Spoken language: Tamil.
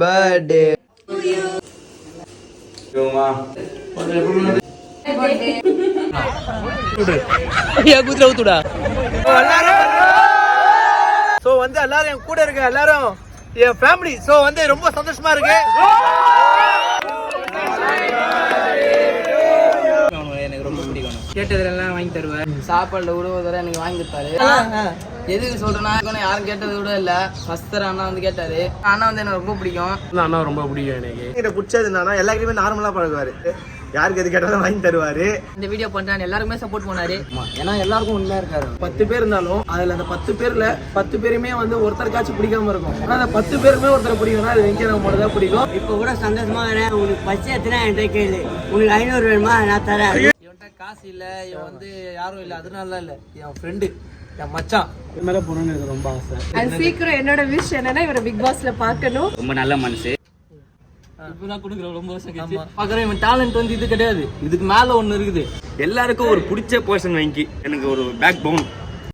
birthday சோ வந்து எல்லாரும் என் கூட இருக்க எல்லாரும் என் ஃபேமிலி சோ வந்து ரொம்ப சந்தோஷமா இருக்கு. எனக்கு ரொம்ப பிடிக்கும். கேட்டதெல்லாம் வாங்கி தருவேன். சாப்பாடுல கூட ஒரு தடவை எனக்கு வாங்கி தருவாரு. எதுக்கு சொல்றேன்னா யாரும் கேட்டது கூட இல்ல. ஃபர்ஸ்ட் அண்ணா வந்து கேட்டாரு. அண்ணா வந்து எனக்கு ரொம்ப பிடிக்கும். அண்ணா ரொம்ப பிடிக்கும் எனக்கு. எனக்கு பிடிச்சது என்னன்னா எல்லாருக்குமே நார்மலா பழகுவாரு. யாருக்கு எது கேட்டாலும் வாங்கி தருவாரு. இந்த வீடியோ பண்றாங்க எல்லாருமே சப்போர்ட் பண்ணாரு. ஏன்னா எல்லாருக்கும் உண்மையா இருக்காரு. 10 பேர் இருந்தாலும் அதுல அந்த 10 பேர்ல 10 பேருமே வந்து ஒருத்தருக்காச்சும் பிடிக்காம இருக்கும். ஆனா அந்த 10 பேருமே ஒருத்தர் பிடிக்கும்னா அது வெங்கி நம்ம மட்டும் தான் பிடிக்கும். இப்ப கூட சந்தோஷமா வரேன். உங்களுக்கு பச்சை எத்தனை என்கிட்ட கேளு. உங்களுக்கு 500 வேணுமா நான் தரேன். இவன்கிட்ட காசு இல்ல, இவன் வந்து யாரும் இல்ல, அதனால இல்ல, என் ஃப்ரெண்டு, என் மச்சான் மேல போகணும்னு எனக்கு ரொம்ப ஆசை. அண்ட் சீக்கிரம் என்னோட விஷ் என்னன்னா இவரை பிக் பாஸ்ல பார்க்கணும். ரொம்ப நல்ல மனசு. இப்பதான் கொடுக்குறோம் ரொம்ப வருஷம் கழிச்சு. பாக்குறேன் இவன் டேலண்ட் வந்து இது கிடையாது, இதுக்கு மேல ஒண்ணு இருக்குது. எல்லாருக்கும் ஒரு பிடிச்ச பர்சன் வாங்கி எனக்கு ஒரு பேக் பவுன்